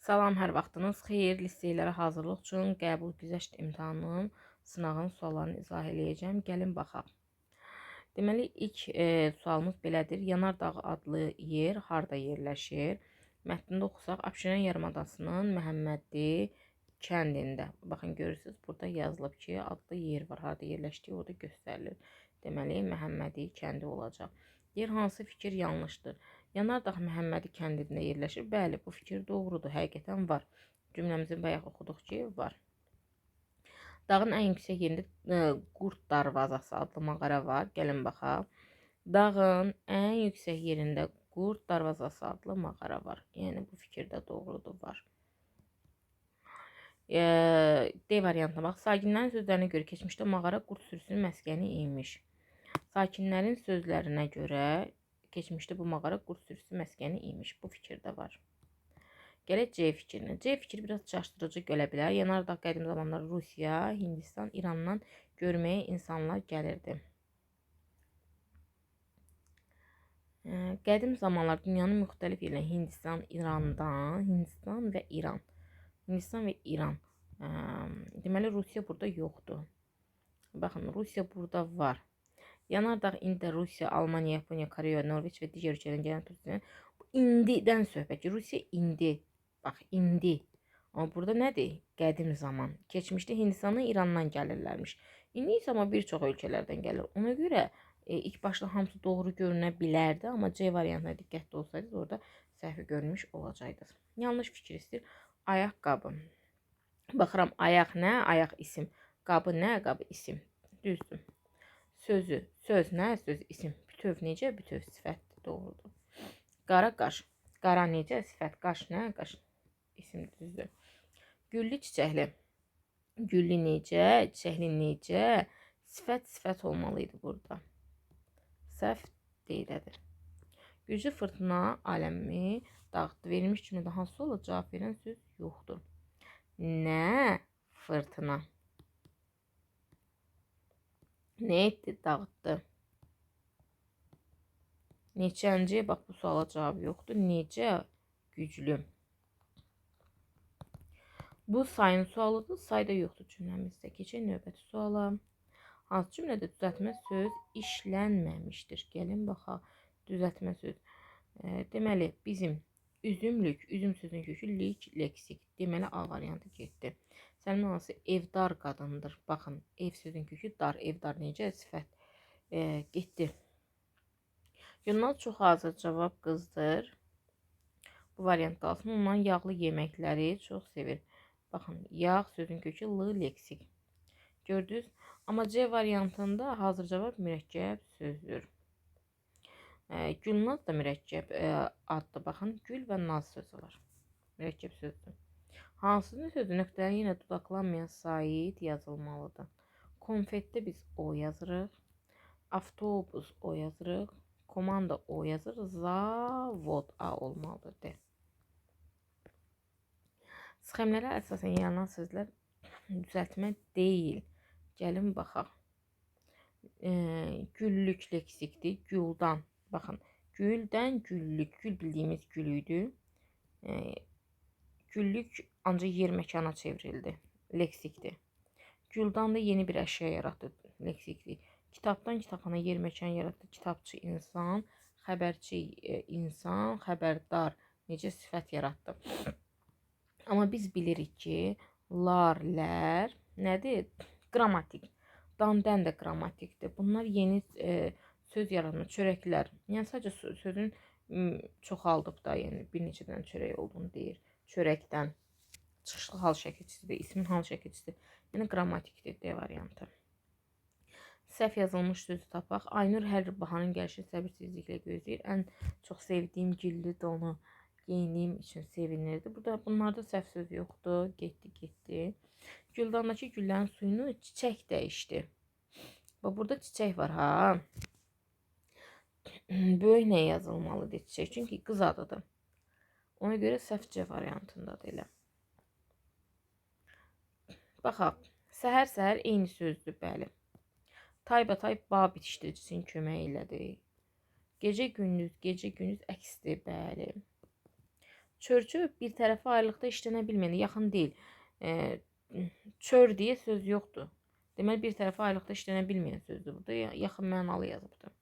Salam, hər vaxtınız xeyir. Liseylərə hazırlıq üçün qəbul güzəşt imtahanının sınağın suallarını izah eləyəcəm. Gəlin baxaq. Deməli, ilk sualımız belədir. Yanardağ adlı yer harda yerləşir? Mətnində oxusaq, Abşeron yarımadasının Məhəmmədi kəndində. Baxın, görürsünüz, burada yazılıb ki, adlı yer var. Harda yerləşdiyi orada göstərilir. Deməli, Məhəmmədi kəndi olacaq. Deyir, hansı fikir yanlışdır? Yanardağ Məhəmmədi kəndində yerləşir. Bəli, bu fikir doğrudur. Həqiqətən var. Cümləmizi bayaq oxuduq ki, var. Dağın ən yüksək yerində Qurd darvazası adlı mağara var. Gəlin baxaq. Dağın ən yüksək yerində Qurd darvazası adlı mağara var. Yəni bu fikir də doğrudur, var. D variantına bax. Sakinlərin sözlərinə görə keçmişdə mağara qurd sürüsünün məskəni imiş. Sakinlərin sözlərinə görə keçmişdə bu mağara qurd sürüsü məskəni imiş. Bu fikir də var. Gələk C fikrinə. C fikri biraz çaşdırıcı gələ bilər. Yanardağ qədim zamanlar Rusiya, Hindistan, İrandan görməyə insanlar gəlirdi. Qədim zamanlar dünyanın müxtəlif yerlərində Hindistan və İran. Deməli, Rusiya burada yoxdur. Baxın, Rusiya burada var. Yanardağ indi Rusiya, Almaniya, Yaponiya, Koreya, Norveç və digər ölkələrdən gələn turistlərin indidən söhbət. Rusiya indi. Bax, indi. Amma burada nədir? Qədim zaman. Keçmişdə Hindistandan, İrandan gəlirlərmiş. İndi isə amma bir çox ölkələrdən gəlir. Ona görə ilk başda hamısı doğru görünə bilərdi, amma C variantına diqqətli olsaydınız orada səhvi görmüş olacaqdınız. Yanlış fikir istəyir. Ayaqqabı. Baxıram, ayaq nə? Ayaq isim. Qabı nə? Qabı isim. Düzdür. Sözü, söz nə? Söz isim. Bütöv necə? Bütöv sifətdir, doğrudur. Qara qaş. Qara necə? Sifət. Qaş nə? Qaş isim, düzdür. Güllü çiçəkli. Güllü necə? Çiçəkli necə? Sifət olmalıydı burada. Səhv deyilədir. Güclü fırtına aləmi dağıtdı. Verilmiş cümlədə hansı olacaq? Cavab verən söz yoxdur. Nə? Fırtına. Nə etdi? Dağıtdı. Neçənci? Bax, bu suala cavab yoxdur. Necə? Güclü. Bu sayın sualıdır. Sayda yoxdur cümləmizdə. Keçək növbəti suala. Hansı cümlədə düzəltmə söz işlənməmişdir? Gəlin baxaq. Düzəltmə söz. Deməli, bizim üzümlük, üzüm sözünün kökü lik, leksik. Deməli, A variantı getdi. Sənin anası evdar qadındır. Baxın, ev sözünün kökü dar, evdar necə? Sifət. Getdi. Yundan çox hazır cavab qızdır. Bu variant qalsın. Ondan yağlı yeməkləri çox sevir. Baxın, yağ sözün kökü l, leksik. Gördünüz? Amma C variantında hazır cavab mürəkkəb sözdür. Gülnaz da mürəkkəb addır. Baxın, gül və naz sözü var. Mürəkkəb sözdür. Hansının sözü nöqtəli yenə dodaqlanmayan sait yazılmalıdır. Konfetdə biz o yazırıq. Avtobus o yazırıq. Komanda o yazırıq. Zavod A olmalıdır. D. Sxemlərə əsasən yaranan sözlər düzəltmə deyil. Gəlin baxaq. Güllük leksikdir. Güldan. Baxın. Güldən güllük. Gül bildiyimiz gülüydü. Güllük ancaq yer məkana çevrildi. Leksikdir. Güldan da yeni bir əşya yaratdı. Leksikdir. Kitabdan kitabxana yer məkan yaratdı. Kitabçı insan, xəbərçi insan, xəbərdar necə sifət yaratdı. Amma biz bilirik ki, lar, lər nədir? Qrammatik. Dan-dən də qrammatikdir. Bunlar yeni söz yaratma, çörəklər. Yəni sadəcə sözün çoxaldıb da, yəni bir neçədən çörək olduğunu deyir. Çörəkdən. Çıxışlı hal şəkilçisidir, ismin hal şəkilçisidir. Yəni qrammatikdir D variantı. Səhv yazılmış sözü tapaq. Aynur hər il baharın gəlişini səbirsizliklə gözləyir. Ən çox sevdiyim gilli donu geyindiyim üçün sevinirdi. Bunlarda səhv söz yoxdur. Getdi. Güldandakı güllərin suyunu çiçək dəyişdi. Bax, burada çiçək var, ha. Böyük nə yazılmalıdır çiçək? Çünki qız adıdır. Ona görə səhv C variantındadır elə. Baxaq. Səhər-səhər eyni sözdür, bəli. Taybatay bağ bitişdiricisinin köməyi ilədir. Gecə-gündüz əksdir, bəli. Çörçü bir tərəfə ayrılıqda işlənə bilməyən, yaxın deyil. E, çör deyə söz yoxdur. Deməli bir tərəfə ayrılıqda işlənə bilməyən sözdür burada. Yaxın mənalı yazıbdır.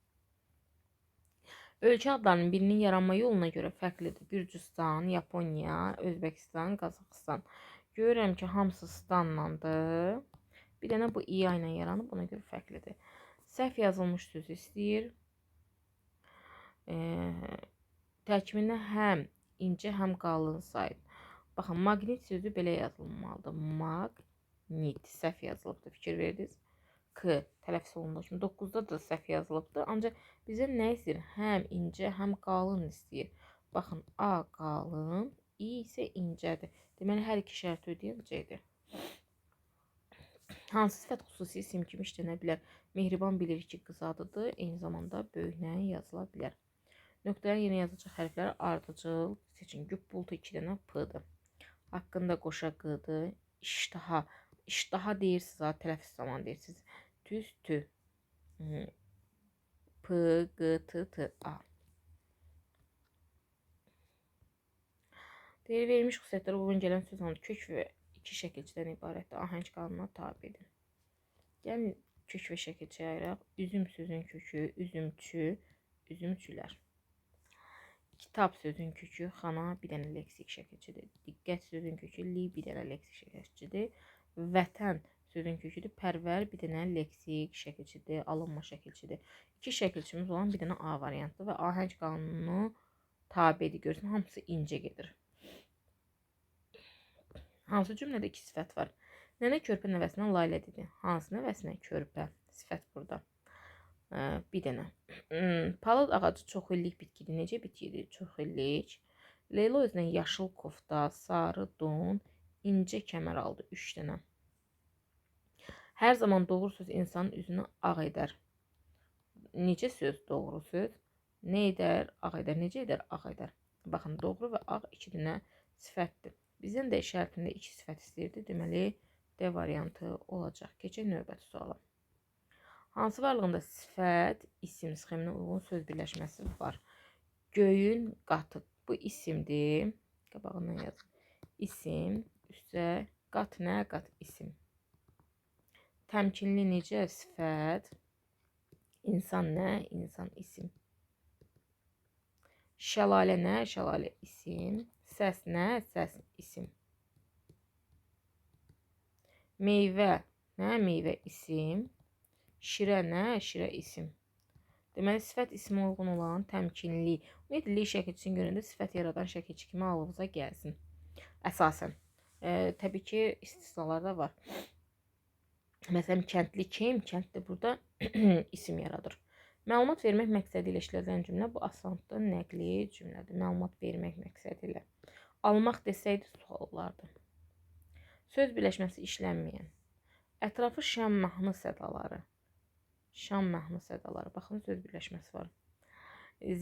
Ölkə adlarının birinin yaranma yoluna görə fərqlidir. Gürcüstan, Yaponiya, Özbəkistan, Qazaxıstan. Görürəm ki, hamısı stanlandır. Bir dənə bu İA ilə yaranıb, buna görə fərqlidir. Səhv yazılmış söz istəyir. Tərkibində həm incə, həm qalın sayıb. Baxın, maqnit sözü belə yazılmalıdır. Maqnit. Səhv yazılıbdır. Fikir verdiniz. K tələffüz olunduğu kimi 9-da da səhv yazılıbdır. Ancaq bizə nə istəyir? Həm incə, həm qalın istəyir. Baxın, A qalın, İ isə incədir. Deməli, hər iki şərti ödəyən C-dir. Hansı sifət xüsusi isim kimi işlənə bilər? Mehriban bilir ki, qız adıdır. Eyni zamanda böyüklə yazıla bilər. Nöqtəyə yeni yazacaq hərflər ardıcıl seçin. Güppultu 2 dənə P-dır. Haqqında qoşa Q-dır. İştaha. İştaha deyirsiniz, tələffüz zamanı deyirsiniz. Düz tü. P, G, T, T, A. Deyir, verilmiş xüsusiyyətlərə uyğun gələn söz hansı kök və iki şəkilçidən ibarətdir. Ahəng qanununa tabidir. Gəlin kök və şəkilçiyə ayıraq. Üzüm sözün kökü, üzümçü, üzümçülər. Kitab sözün kökü, xana bir dənə leksik şəkilçidir. Diqqət sözün kökü, li bir dənə leksik şəkilçidir. Vətən sözün köküdür. Pərvər bir dənə leksik şəkilçidir, alınma şəkilçidir. İki şəkilçimiz olan bir dənə A variantdır və ahəng qanunu tabidir. Görürsən, hamısı incə gedir. Hansı cümlədə iki sifət var? Nənə körpə nəvəsinə Layla dedi. Hansı nəvəsinə? Körpə. Sifət burada. Bir dənə. Palıd ağacı çox illik bitkidir. Necə bitkidir? Çox illik. Leyla özünə yaşıl kofta, sarı don, incə kəmər aldı. 3 dənə. Hər zaman doğru söz insanın üzünü ağ edər. Necə söz doğru söz? Nə edər? Ağ edər. Necə edər? Ağ edər. Baxın, doğru və ağ 2 dənə sifətdir. Bizdən də şərtində 2 sifət istəyirdi. Deməli, D variantı olacaq. Keçək növbəti suala. Hansı varlığında sifət, isim sxeminə uyğun söz birləşməsi var? Göyün qatı. Bu isimdir. Qabağından yazın. İsim, üstə qat nə? Qat isim. Təmkinli necə? Sifət. İnsan nə? İnsan isim. Şəlalə nə? Şəlalə isim. Səs nə? Səs isim. Meyvə nə? Meyvə isim. Şirə nə? Şirə isim. Deməli, sifət ismə uyğun olan təmkinli. Ümumiyyətlə, şəkilçisini görəndə sifət yaradan şəkilçi kimi ağlınıza gəlsin. Əsasən. Təbii ki, istisnalar da var. Məsələn, kəndli kim? Kəndli burada isim yaradır. Məlumat vermək məqsədi ilə işlədilən cümlə bu asanlıqda nəqli cümlədir. Məlumat vermək məqsədi ilə. Almaq desəydi sual olardı. Söz birləşməsi işlənməyən. Ətrafı şam mahnı sədaları. Şam mahnı sədaları. Baxın, söz birləşməsi var.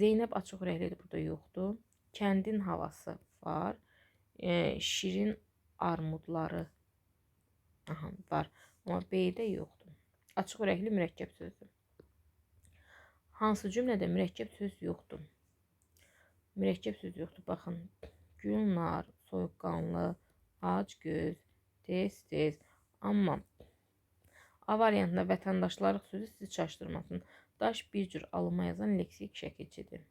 Zeynəb açıq ürəklidir, burada yoxdur. Kəndin havası var. Şirin armudları var. Amma B-də yoxdur. Açıq ürəkli mürəkkəb sözdür. Hansı cümlədə mürəkkəb söz yoxdur? Mürəkkəb söz yoxdur. Baxın, Gülnar, soyuqqanlı, acgöz, tez-tez. Amma A variantında vətəndaşlarıq sözü sizi çaşdırmasın. Daş bir cür alınma yazan leksik şəkilçidir.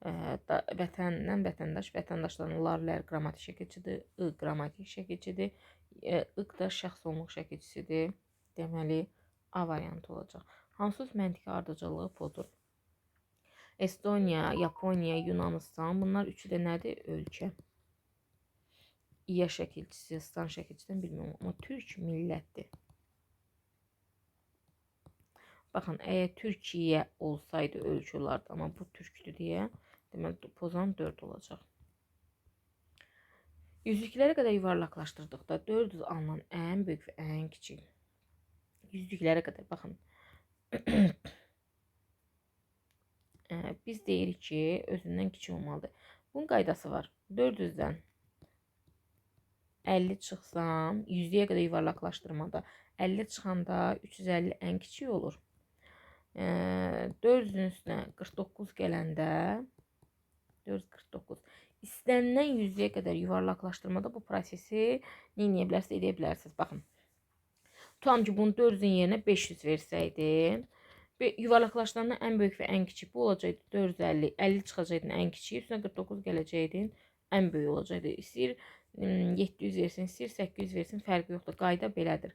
Vətəndən vətəndaş, vətəndaşların larlər qrammatik şəkilçidir, I qrammatik şəkilçidir, İq da şəxsonluq şəkilçisidir. Deməli, A variantı olacaq. Hansı söz məntiqi ardıcıllığı pozur? Estoniya, Yaponiya, Yunanistan, bunlar üçü də nədir? Ölkə. İya şəkilçisi, stan şəkilçisindən bilmirəm, amma türk millətdir. Baxın, əgər Türkiyə olsaydı ölkə olardı, amma bu türkdür deyə, deməli, pozan 4 olacaq. Yüzlüklərə qədər yuvarlaqlaşdırdıqda 400 alınan ən böyük və ən kiçik. Yüzlüklərə qədər, baxın. Biz deyirik ki, özündən kiçik olmalıdır. Bunun qaydası var. 400-dən 50 çıxsam, 100-yə qədər yuvarlaqlaşdırmada 50 çıxanda 350 ən kiçik olur. 400-ün üstünə 49 gələndə 449. İstənilən yüzlüyə qədər yuvarlaqlaşdırmada bu prosesi nə edə bilərsiniz, edə bilərsiniz. Baxın. Tutam ki, bunu 400-ün yerinə 500 versəydim, yuvarlaqlaşdıranda ən böyük və ən kiçik bu olacaqdı 450, 50 çıxacaqdı ən kiçik, üstünə 49 gələcəkdi, ən böyük olacaqdı. İstəyir 700 versin, istəyir 800 versin, fərqi yoxdur. Qayda belədir.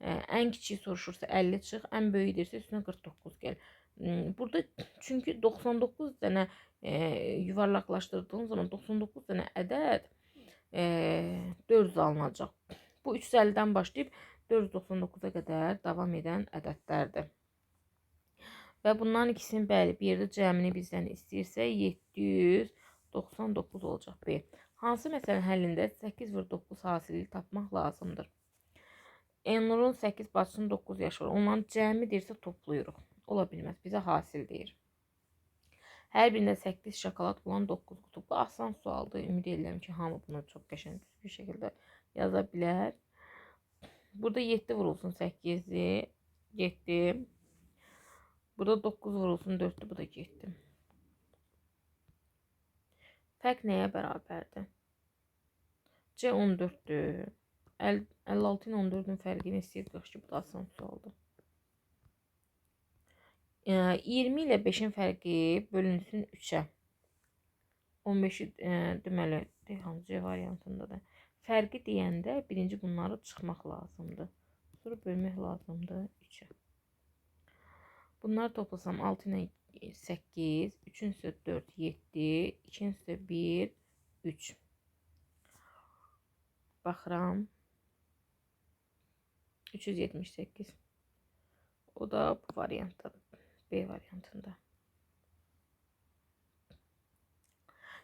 Ən kiçik soruşursa 50 çıx, ən böyük deyirsə üstünə 49 gəl. Burada çünki 99 dənə yuvarlaqlaşdırdığım zaman 99 dənə ədəd 400 alınacaq. Bu 350-dən başlayıb 499-a qədər davam edən ədədlərdir. Və bunların ikisinin bəli bir yerdə cəmini bizdən istəyirsə 799 olacaq B. Hansı məsələnin həllində 8 vur 9 hasili tapmaq lazımdır? Elnurun 8, bacısının 9 yaşı var. Onların cəmi deyirsə toplayırıq. Ola bilməz. Bizə hasil deyir. Hər birində 8 şokolad olan 9 qutu. Bu asan sualdır. Ümid edirəm ki, hamı bunu çox qəşəng bir şəkildə yaza bilər. Burada 7 vurulsun 8'i 7. Burada 9 vurulsun 4'tü. Bu da 7. Fərq nəyə bərabərdir? C 14'dür. 56 ilə 14'ün fərqini istəyir 42. Bu da asan sualdır. 20 ilə 5'in fərqi bölünsün 3'ə. 15'i deməli C variantındadır. Fərqi deyəndə birinci bunları çıxmaq lazımdır. Sonra bölmək lazımdır 3'ə. Bunları toplasam 6 ilə 8, 3'ün üstə 4, 7, 2'nin üstə 1, 3. Baxıram. 378. O da bu variantda. B variantında.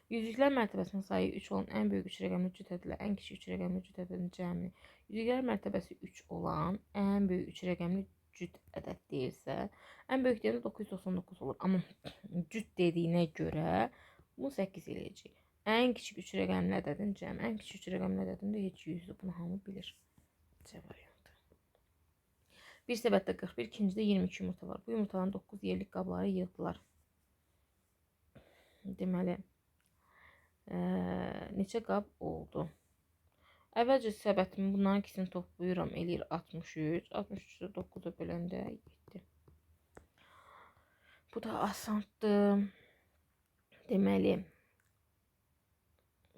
Yüzüklər mərtəbəsinin sayı 3 olan ən böyük 3 rəqəmli cüt ədədlə ən kiçik 3 rəqəmli cüt ədədin cəmini. Yüzüklər mərtəbəsi 3 olan ən böyük 3 rəqəmli cüt ədəd deyirsə, ən böyük deyəndə 999 olur. Amma cüt dediyinə görə bu 8 eləyəcək. Ən kiçik 3 rəqəmli ədədin cəmi. Ən kiçik 3 rəqəmli ədədin də heç 100'dür. Bunu hamı bilir. C variantı. Bir səbətdə 41, ikincidə 22 yumurta var. Bu yumurtaların 9 yerlik qabları yığdılar. Deməli, neçə qab oldu? Əvvəlcə səbətimi bunların ikisini toplayıram, eləyir 63. 63'də 9'a böləndə 7. Bu da asandır. Deməli,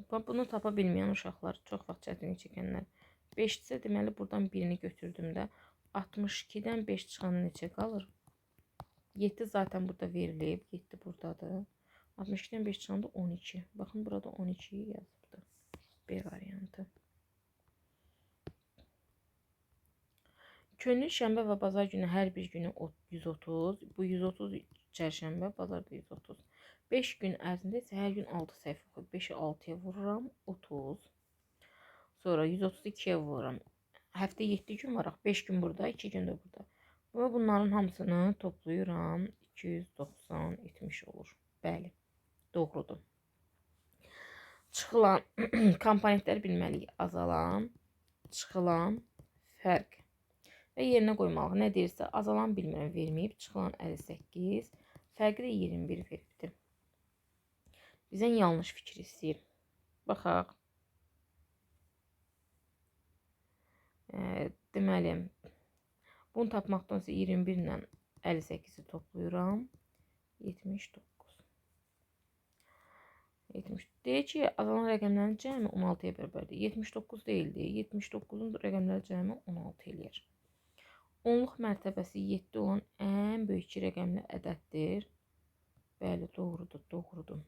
bunu tapa bilməyən uşaqlar, çox vaxt çətinlik çəkənlər. 5-dirsə, deməli, buradan birini götürdüm də 62'dən 5 çıxanda neçə qalır? 7 zaten burada verilib. 7 buradadır. 62'dən 5 çıxanda 12. Baxın, burada 12'yi yazıbdır. B variantı. Könül şənbə və bazar günü hər bir günü 130. Bu 130 çərşənbə, bazar da 130. 5 gün ərzində isə hər gün 6 səhv oxuyub. 5'i 6'ya vururam, 30. Sonra 132'ye vururam. Həftə 7 gün var. 5 gün burada, 2 gün də burada. Və bunların hamısını toplayıram. 290, 70 olur. Bəli, doğrudur. Çıxılan komponentlər bilməliyik. Azalan, çıxılan, fərq. Və yerinə qoymalıq. Nə deyirsə, azalan bilmirəm, verməyib. Çıxılan 58, fərqi də 21 veribdir. Bizdən yanlış fikir istəyir. Baxaq. Deməli, bunu tapmaqdansa 21 ilə 58'i toplayıram. 79. Deyək ki, azalan rəqəmlərin cəmi 16'ya bərabərdir. 79 deyildi. 79'un rəqəmləri cəmi 16 eləyir. Onluq mərtəbəsi 7 olan ən böyük 2 rəqəmli ədəddir. Bəli, doğrudur, doğrudur.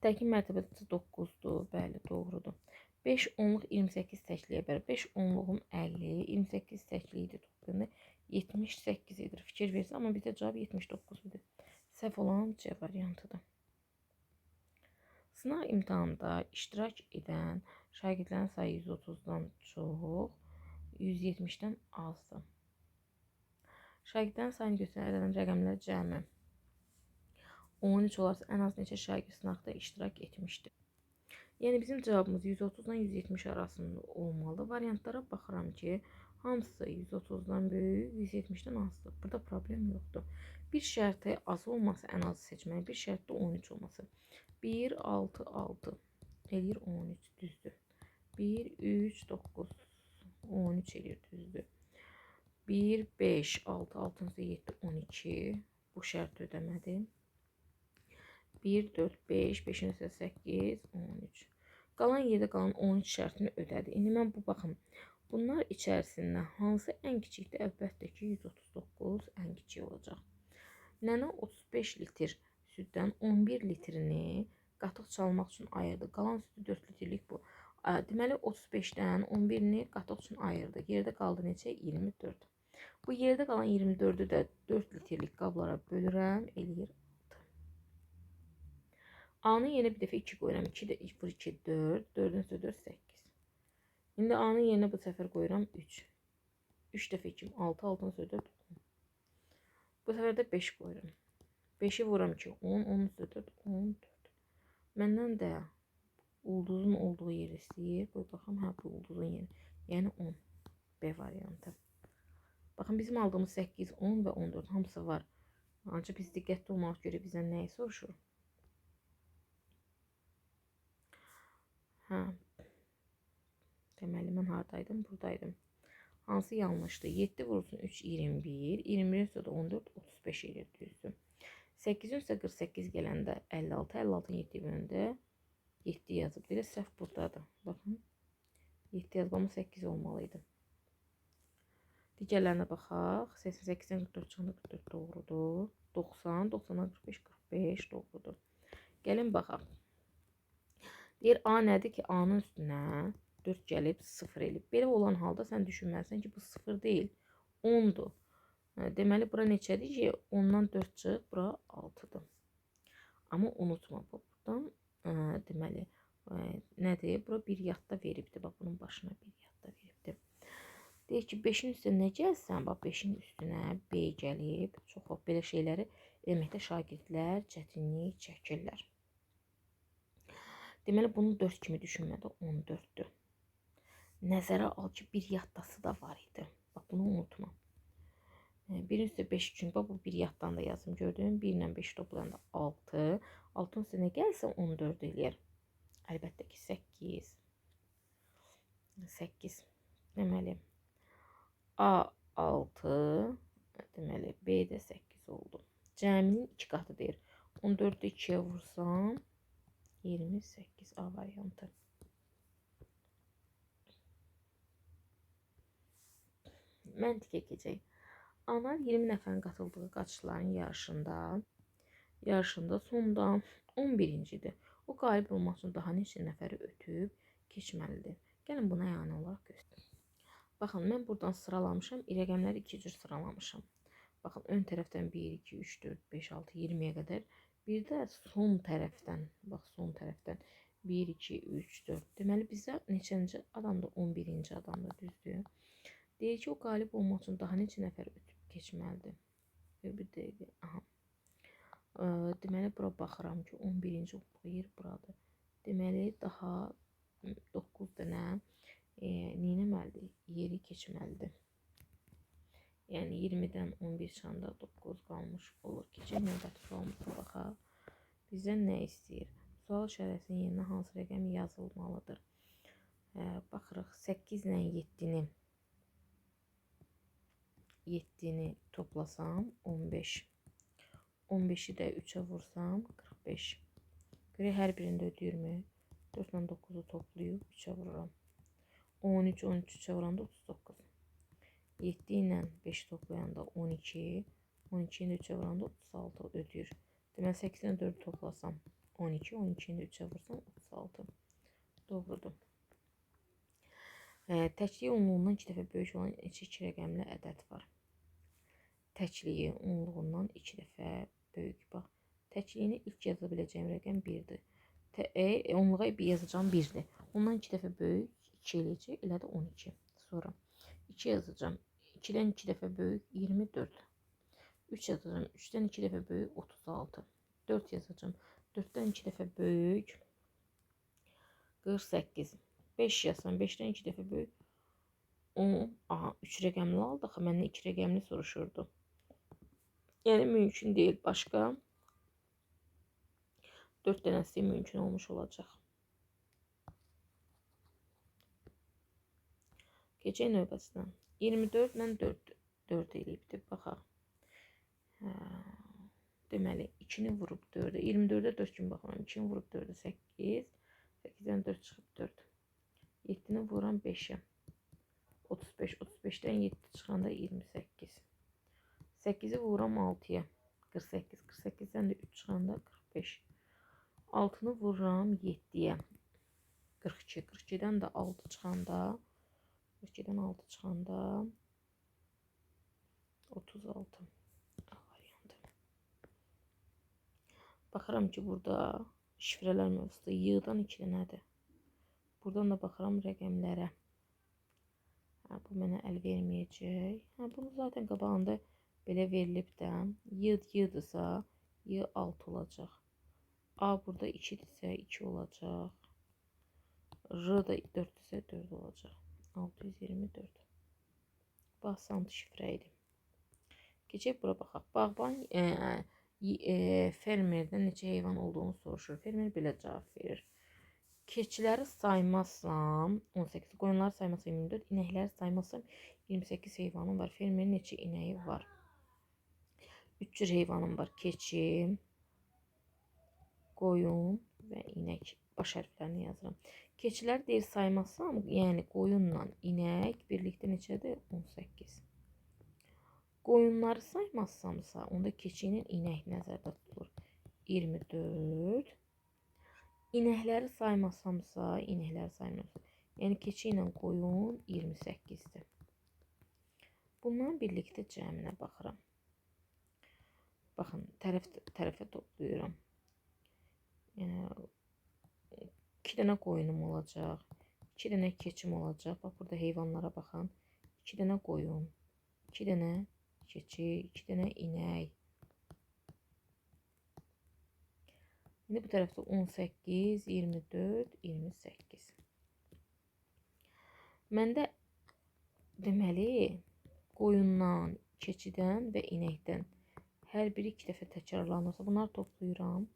Təkin mərtəbəsi 9'dur. Bəli, doğrudur. 5 onluq 28 təkliyə bərabər. 5 onluğum 50, 28 təkliyi də toplayanda 78 edir. Fikir versin, amma bizdə cavab 79 idi. Səhv olan C variantıdır. Sınav imtahanında iştirak edən şagirdlərin sayı 130'dan çox, 170'dən azdır. Şagirdlərin sayını göstərən ədədin rəqəmləri cəmi 13 olarsa ən az neçə şagird sınaqda iştirak etmişdir. Yəni bizim cavabımız 130'dan 170 arasında olmalı. Variantlara baxıram ki, hamısı 130'dan böyük, 170'dən azdır. Burada problem yoxdur. Bir şərti az olması, ən azı seçməli. Bir şərt də 13 olması. 1, 6, 6 eləyir 13, düzdür. 1, 3, 9, 13 eləyir, düzdür. 1, 5, 6, 6, 7, 12. Bu şərt ödəmədi. 1, 4, 5, 5, 8, 13. Qalan yerdə qalan 13 şərtini ödədi. İndi mən bu baxım. Bunlar içərisində hansı ən kiçikdir? Əlbəttə ki, 139 ən kiçik olacaq. Nənə 35 litr süddən 11 litrini qatıq çalmaq üçün ayırdı. Qalan südü 4 litrlik bu. Deməli 35-dən 11-ni qatıq üçün ayırdı. Yerdə qaldı neçə? 24. Bu yerdə qalan 24-ü də 4 litrlik qablara bölürəm, eləyir 6. A-nı yerinə bir dəfə 2 qoyuram. 2 də 2, 4, 4-ün üstə 4, 8. İndi A-nı yerinə bu səfər qoyuram 3. 3 dəfə 2, 6, 6-ın üstə 4, 10. Bu səfər də 5 qoyuram. 5-i vuram ki 10, 10-un üstə 4, 14. Məndən də ulduzun olduğu yeri istəyir. Qoy baxım, hə bu ulduzun yeri. Yəni 10. B variantı. Baxın bizim aldığımız 8, 10 və 14 hamısı var. Ancaq biz diqqətli olmaq görə bizdən nəyi soruşur? Hə. Deməli mən hardaydım? Buradaydım. Hansı yanlışdı? 7 vurulsun 3, 21. 21 üstə də 14, 35 edir, düzdür. 8-in üstə 48 gələndə 56, 56-ın 7 bölündə 7 yazıb. Bir də səhv buradadır. Baxın. 7 yazıb, amma 8 olmalıydı. Digərlərinə baxaq. 88-dən 44 çıxanda 44 doğrudur. 90, 90-dan 45, 45 doğrudur. Gəlin baxaq. Deyir A nədir ki? A-nın üstünə 4 gəlib 0 elib. Belə olan halda sən düşünməlisən ki, bu 0 deyil, 10'dur. Deməli, bura neçədir ki? 10-dan 4 çıx, bura 6'dır. Amma unutma, buradan deməli, nədir? Bura bir yadda veribdir. Bax, bunun başına bir yadda veribdir. Deyir ki, 5'in üstünə nə gəlsən? Bax, 5'in üstünə B gəlib. Çox belə şeyləri deməkdə şagirdlər çətinlik çəkirlər. Deməli, bunu 4 kimi düşünmədə 14'dür. Nəzərə al ki, bir yaddası da var idi. Bax, bunu unutma. 1'in üstə 5 üçün, bax, bu bir yaddan da yazım. Gördün, 1 ilə 5 toplayanda 6. 6'ın üstünə gəlsə 14 eləyər. Əlbəttə ki, 8. 8. Deməli, A 6. Deməli, B də 8 oldu. Cəminin 2 qatı deyir. 14'ü 2'yə vursam 28 A variantı. Məntiqə keçək. Anar 20 nəfərin qatıldığı qaçışların yarışında sonda 11-cidir. O qalib olmaq üçün daha neçə nəfəri ötüb keçməlidir. Gəlin buna yəni olaraq göstərin. Baxın, mən buradan sıralamışam. Rəqəmləri 2 cür sıralamışam. Baxın, ön tərəfdən 1, 2, 3, 4, 5, 6, 20'yə qədər. Bir də son tərəfdən, bax, son tərəfdən 1, 2, 3, 4. Deməli, bizdə neçənci adamda? 11-ci adamda, düzdür. Deyir ki, o qalib olmaq üçün daha neçə nəfər ötüb keçməlidir. Bir dəqiqə. Aha. Deməli, bura baxıram ki, 11-ci olduğu yer buradır. Deməli, daha 9 dənə neynəməlidir? Yeri keçməlidir. Yəni 20-dən 11 çıxanda 9 qalmış olur. Keçək növbəti sualımıza baxaq. Bizdən nə istəyir? Sual işarəsinin yerinə hansı rəqəm yazılmalıdır? Baxırıq, 8 ilə 7'ni toplasam 15. 15'i də 3'ə vursam 45. Görək hər birində ödəyir mi? 4 ilə 9'u toplayıb 3'ə vururam. 13, 13 3'ə vuranda 39. 7 ilə 5 toplayanda 12. 12 ilə 3'ə vuranda 36 ödəyir. Deməli 8 ilə 4'ü toplasam 12. 12 ilə 3'ə vursam 36. Doğrudur. Təkliyi onluğundan 2 dəfə böyük olan iki rəqəmli ədəd var. Təkliyi onluğundan 2 dəfə böyük. Bax, təkliyini ilk yaza biləcəyim rəqəm 1'dir. Onluğa yazacağım 1'dir. Ondan 2 dəfə böyük 2 eləyəcək, elə də 12. Sonra 2 yazacağım. 2'dən 2 dəfə böyük 24. 3 yazacağım. 3'dən 2 dəfə böyük 36. 4 yazacağım. 4'dən 2 dəfə böyük 48. 5 yazsam, 5'dən 2 dəfə böyük 10. Aha, 3 rəqəmli aldıq. Məndən 2 rəqəmli soruşurdu. Yəni mümkün deyil. Başqa 4 dənəsi mümkün olmuş olacaq. Keçək növbəsinə. 24 ilə 4 eləyibdir. Baxaq. Deməli 2-ni vurub 4-ə. 24-ə 4 kimi baxıram. 2-ni vurub 4-ə 8. 8-dən 4 çıxıb 4. 7-ni vururam 5-ə. 35. 35-dən 7 çıxanda 28. 8-i vururam 6-ya. 48. 48-dən də 3 çıxanda 45. 6-nı vururam 7-yə. 42. 42-dən də 6 çıxanda 42-dən 6 çıxanda 36. Baxıram ki, burada şifrələr mövzusu yığdan 2 dənədir. Buradan da baxıram rəqəmlərə. Bu mənə əl verməyəcək. Bunu zaten qabağında belə verilib də. Yığdırsa, y 6 olacaq. A burada 2-dirsə 2 olacaq. R da 4-dirsə 4 olacaq. 624. Bu asandı şifrə idi. Keçək bura baxaq. Bağban fermerdən neçə heyvan olduğunu soruşur. Fermer belə cavab verir. Keçiləri saymazsam 18, qoyunları saymazsam 24, inəkləri saymazsam 28 heyvanım var. Fermerin neçə inəyi var? 3 cür heyvanım var. Keçi, qoyun və inək. Baş hərflərini yazıram. Keçiləri deyir saymazsam, yəni qoyunla inək birlikdə neçədir? 18. Qoyunları saymazsamsa, onda keçinin inək nəzərdə tutulur. 24. İnəkləri saymazsamsa, inəkləri saymazsam. Yəni keçi ilə qoyun 28-dir. Bundan birlikdə cəminə baxıram. Baxın, tərəfə toplayıram. 2 dənə qoyunum olacaq. 2 dənə keçim olacaq. Bax, burada heyvanlara baxın. 2 dənə qoyun. 2 dənə keçi, 2 dənə inək. İndi bu tərəfdə 18, 24, 28. Məndə deməli qoyundan, keçidən və inəkdən hər biri 2 dəfə təkrarlanırsa, bunları toplayıram.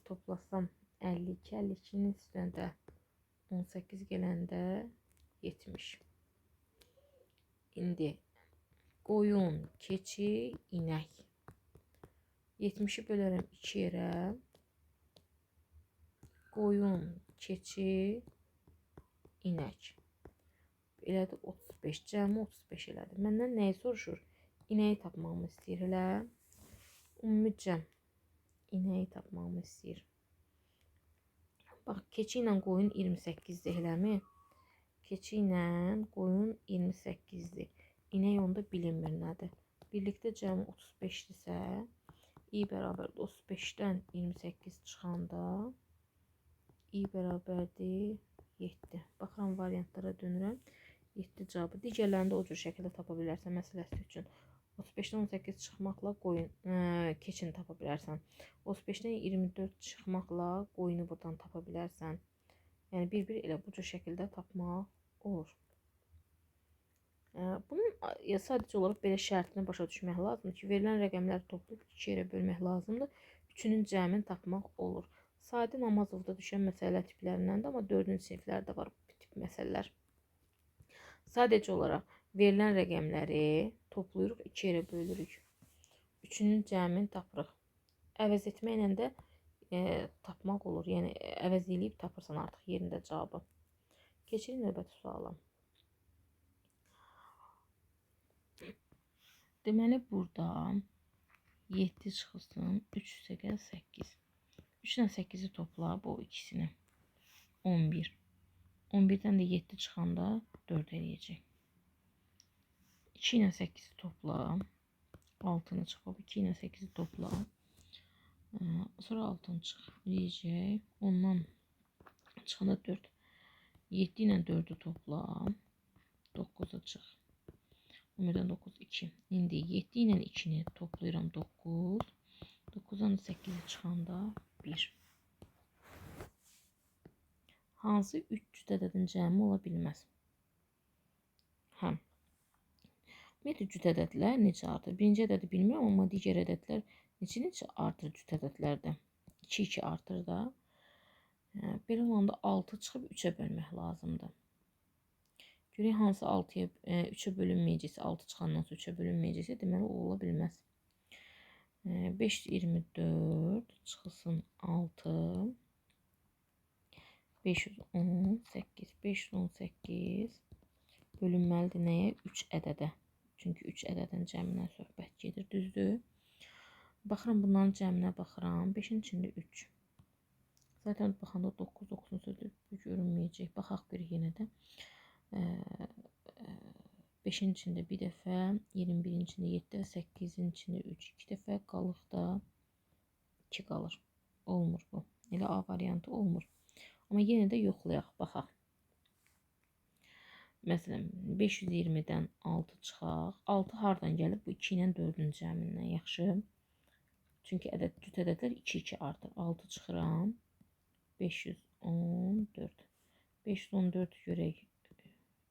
Toplasam 52, 52-nin üstünə də 18 gələndə 70. İndi qoyun, keçi, inək. 70-i bölərəm 2 yerə. Qoyun, keçi, inək. Elədi 35. Cəmi 35 elədi. Məndən nəyi soruşur? İnəyi tapmağımı istəyir elə. Ümumi cəm inəyi tapmağımı istəyir. Bax, keçi ilə qoyun 28-dir eləmi? Keçi ilə qoyun 28-dir. İnək onda bilinmir nədir. Birlikdə cəmi 35-dirsə, i bərabər 35-dən 28 çıxanda i bərabərdir 7. Baxıram variantlara dönürəm. 7 cavabı. Digərlərini də o cür şəkildə tapa bilərsən məsələsi üçün. 35-dən 18 çıxmaqla keçini tapa bilərsən. 35-dən 24 çıxmaqla qoyunu buradan tapa bilərsən. Yəni bir-bir elə bu cür şəkildə tapmaq olur. Bunun sadəcə olaraq belə şərtini başa düşmək lazımdır ki, verilən rəqəmləri toplayıb 2 yerə bölmək lazımdır. Üçünün cəmini tapmaq olur. Sadi Namazovda düşən məsələ tiplərindən də, amma 4-cü siniflərdə var bu tip məsələlər. Sadəcə olaraq verilən rəqəmləri toplayırıq, 2 yerə bölürük. Üçünün cəmini tapırıq. Əvəz etməklə də tapmaq olur. Yəni əvəz eləyib tapırsan artıq yerində cavabı. Keçirik növbəti suala. Deməli burada 7 çıxılsın, 3 üstə gəl 8. 3 ilə 8-i topla bu ikisini. 11. 11-dən də 7 çıxanda 4 eləyəcək. 2 ilə 8-i topla. 6-nı çıxıb 2 ilə 8-i topla. Sonra 6-nı çıx eləyəcək. Ondan çıxanda 4. 7 ilə 4-ü topla. 9-a çıx. 11-dən 9, 2. İndi 7 ilə 2-ni toplayıram 9. 9-dan 8-i çıxanda 1. Hansı 3 ədədin cəmi ola bilməz? Hə. Ümumiyyətlə cüt ədədlər neçə artır? Birinci ədədi bilmirəm, amma digər ədədlər neçə artır cüt ədədlərdə? 2 artır da. Belə olanda 6 çıxıb 3-ə bölmək lazımdır. Görək hansı 6-ya 3-ə bölünməyəcəksə, 6 çıxandan sonra 3-ə bölünməyəcəksə, deməli o ola bilməz. 524 çıxılsın 6. 518. 518 bölünməlidir nəyə? 3 ədədə. Çünki 3 ədədin cəmindən söhbət gedir, düzdür? Baxıram bunların cəminə baxıram. 5-in içində 3. Zaten baxanda 9, 9-un sözü görünməyəcək. Baxaq bir yenə də. 5-in içində bir dəfə, 21-in içində 7 dəfə, 8-in içində 3. 2 dəfə qalıq da 2 qalır. Olmur bu. Elə A variantı olmur. Amma yenə də yoxlayaq, baxaq. Məsələn, 520-dən 6 çıxaq. 6 hardan gəlib? Bu 2 ilə 4-ün cəmindən. Yaxşı. Çünki cüt ədədlər 2-2 artır. 6 çıxıram. 514. 514 görək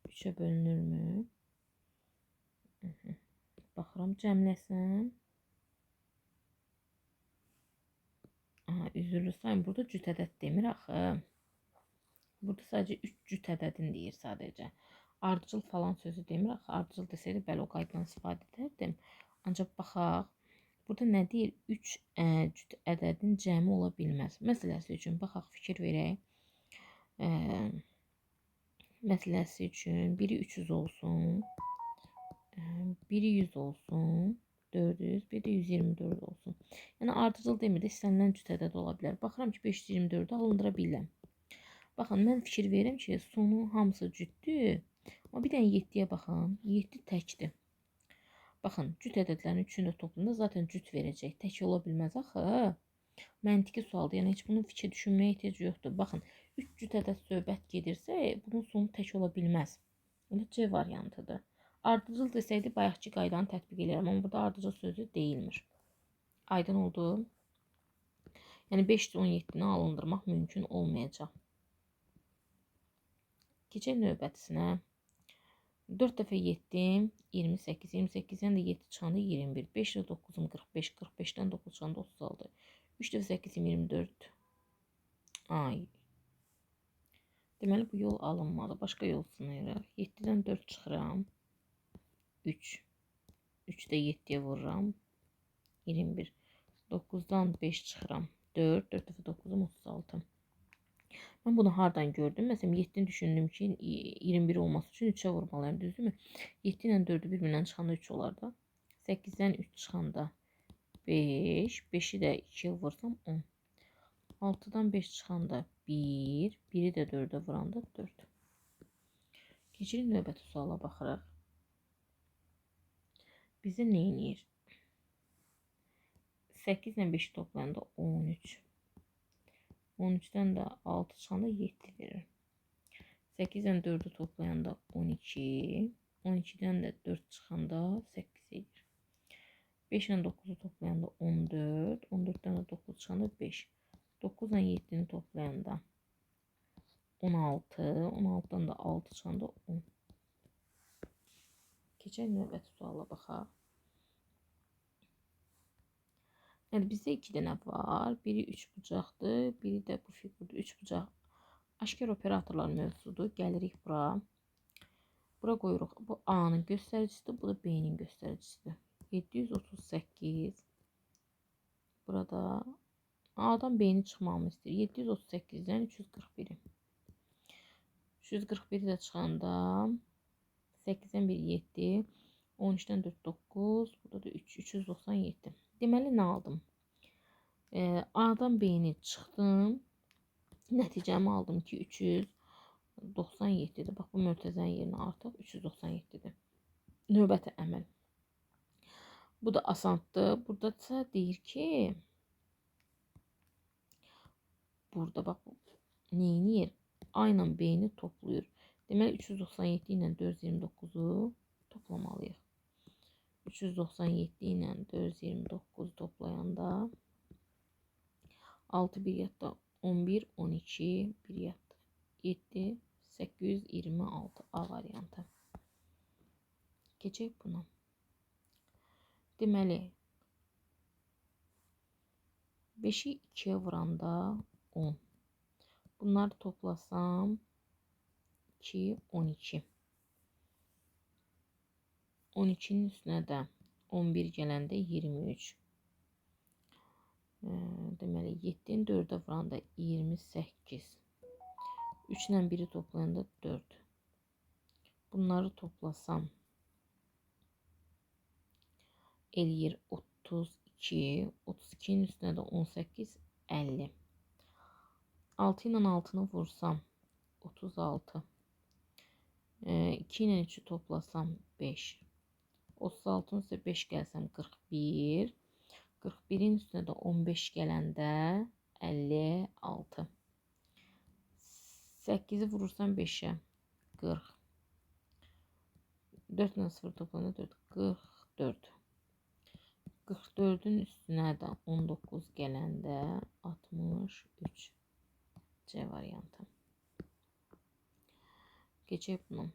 3-ə bölünürmü? Baxıram, cəmləsəm. Üzrlü sayın. Burada cüt ədəd demir axı. Burada sadəcə 3 cüt ədədin deyir sadəcə. Ardıcıl falan sözü demir axı. Ardıcıl desəydi bəli o qaydadan istifadə edərdim. Ancaq baxaq. Burada nə deyir? 3 cüt ədədin cəmi ola bilməz. Məsələsi üçün baxaq, fikir verək. Məsələsi üçün biri 300 olsun. Biri 100 olsun. 400, bir də 124 olsun. Yəni ardıcıl demir də istənilən cüt ədəd ola bilər. Baxıram ki 524-ü alındıra biləm. Baxın, mən fikir verirəm ki, sonu hamısı cütdür. Amma bir dənə 7-yə baxın. 7 təkdir. Baxın, cüt ədədlərin üçünü də toplamda zaten cüt verəcək. Tək ola bilməz axı. Məntiqi sualdır. Yəni heç bunun fikir düşünməyə ehtiyac yoxdur. Baxın, 3 cüt ədəd söhbət gedirsə, bunun sonu tək ola bilməz. Yəni C variantıdır. Ardıcıl desəydi bayaqki qaydanı tətbiq edirəm. Amma burada ardıcıl sözü deyilmir. Aydın oldu. Yəni 517-ni alındırmaq mümkün olmayacaq. Keçək növbətisinə. 4 dəfə 7, 28. 28-dən də 7 çıxanda 21. 5 ilə 9-um 45. 45-dən 9 çıxanda 36. 3 dəfə 8, 24. Ay. Deməli bu yol alınmadı. Başqa yol sınayırıq. 7-dən 4 çıxıram. 3. 3 də 7-yə vururam. 21. 9-dan 5 çıxıram. 4. 4 dəfə 9-um 36. Mən bunu hardan gördüm? Məsələn, 7-ni düşündüm ki, 21 olması üçün 3-ə vurmalıyım, düzdürmü? 7 ilə 4-ü bir-birindən çıxanda 3 olar da. 8-dən 3 çıxanda 5. 5-i də 2-yə vursam 10. 6-dan 5 çıxanda 1. 1-i də 4-ə vuranda 4. Keçirik növbəti suala baxırıq. Bizə nə eləyir? 8 ilə 5 toplayanda 13. 13-dən də 6 çıxanda 7 verir. 8-dən 4-ü toplayanda 12. 12-dən də 4 çıxanda 8 edir. 5 ilə 9-u toplayanda 14. 14-dən də 9 çıxanda 5. 9 ilə 7-ni toplayanda 16. 16-dan da 6 çıxanda 10. Keçək növbəti suala baxaq. Yəni bizdə 2 dənə var. Biri 3 bucaqdır, biri də bu figurda 3 bucaq. Aşkar operatorlar mövzusudur. Gəlirik bura. Bura qoyuruq. Bu A-nın göstəricisidir, bu da B-nin göstəricisidir. 738. Burada A-dan B-ni çıxmamı istəyir. 738-dən 341-i. 341-i də çıxanda 8-dən 1 7. 13-dən 4 9. Burada da 3 397. Deməli nə aldım? A-dan B-ni çıxdım. Nəticəmi aldım ki 397-dir. Bax bu mötəzənin yerinə artıq 397-dir. Növbəti əməl. Bu da asandır. Burada da deyir ki burada bax neyinir? A ilə B-ni toplayır. Deməli 397 ilə 429-u toplamalıyıq. 397 ilə 429 toplayanda 6 bir yadda 11, 12 bir yadda 7, 826 A variantı. Keçək buna. Deməli 5'i 2'ye vuranda 10. Bunları toplasam 2, 12. 12'nin üstünə də 11 gələndə 23. Deməli 7'nin 4'e vuranda 28. 3 ilə 1'i toplayanda 4. Bunları toplasam eləyir 32. 32'nin üstünə də 18, 50. 6 ilə 6'nı vursam 36. 2 ilə 3'ü toplasam 5. 36'nın üstünə 5 gəlsəm 41. 41'in üstünə də 15 gələndə 56. 8'i vurursam 5'e 40. 4 ilə 0 toplayanda 4. 44. 44'ün üstünə də 19 gələndə 63. C variantı. Geçək bunu.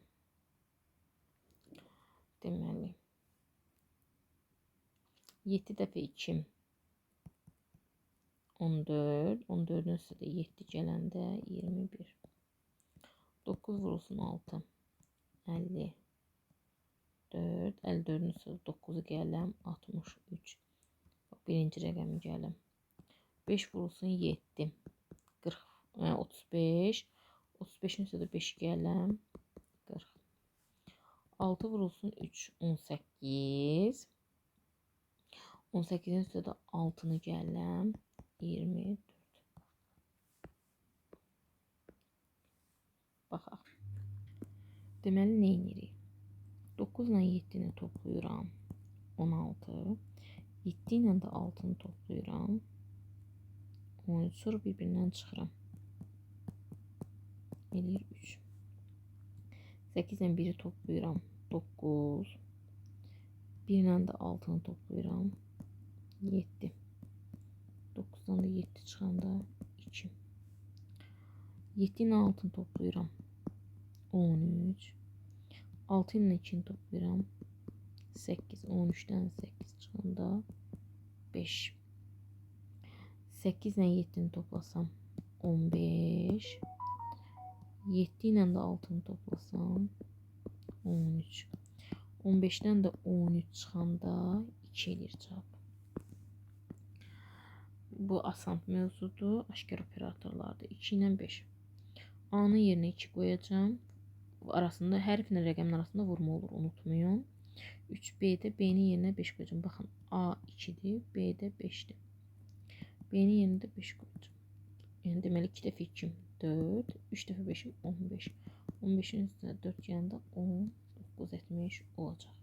Deməli 7 dəfə 2 14. 14'ün üstünə də 7 gələndə 21. 9 vurulsun 6 50. 4. 54'ün üstünə 9'u gələm 63. Birinci rəqəmi gələm. 5 vurulsun 7 40 35. 35'in üstünə də 5 gələm 40. 6 vurulsun 3 18. 18'in üstünə də 6'nı gələm 24. Baxaq. Deməli nə edirik? 9 ilə 7'ni toplayıram 16. 7 ilə də 6'nı toplayıram 13. Sonra bir-birindən çıxıram. Eləyir 3. 8 ilə 1'i toplayıram 9. 1 ilə də 6'nı toplayıram 7. 9'dan da 7 çıxanda 2. 7 ilə 6'nı toplayıram 13. 6 ilə 2'ni toplayıram 8. 13'dən 8 çıxanda 5. 8 ilə 7'ni toplasam 15. 7 ilə də 6'nı toplasam 13. 15'dən də 13 çıxanda 2 eləyir cavab. Bu asan mövzudur. Aşkar operatorlardır. 2 ilə 5. A'nın yerinə 2 qoyacağım. Arasında hərflə rəqəmin arasında vurma olur. Unutmayın. 3 B'də B'nin yerinə 5 qoyacağım. Baxın A 2'dir. B'də 5'dir. B'nin yerinə də 5 qoyacağım. Yəni deməli 2 dəfə 2 4. 3 dəfə 5 15. 15'in üstünə 4 gələndə 19 etmiş olacaq.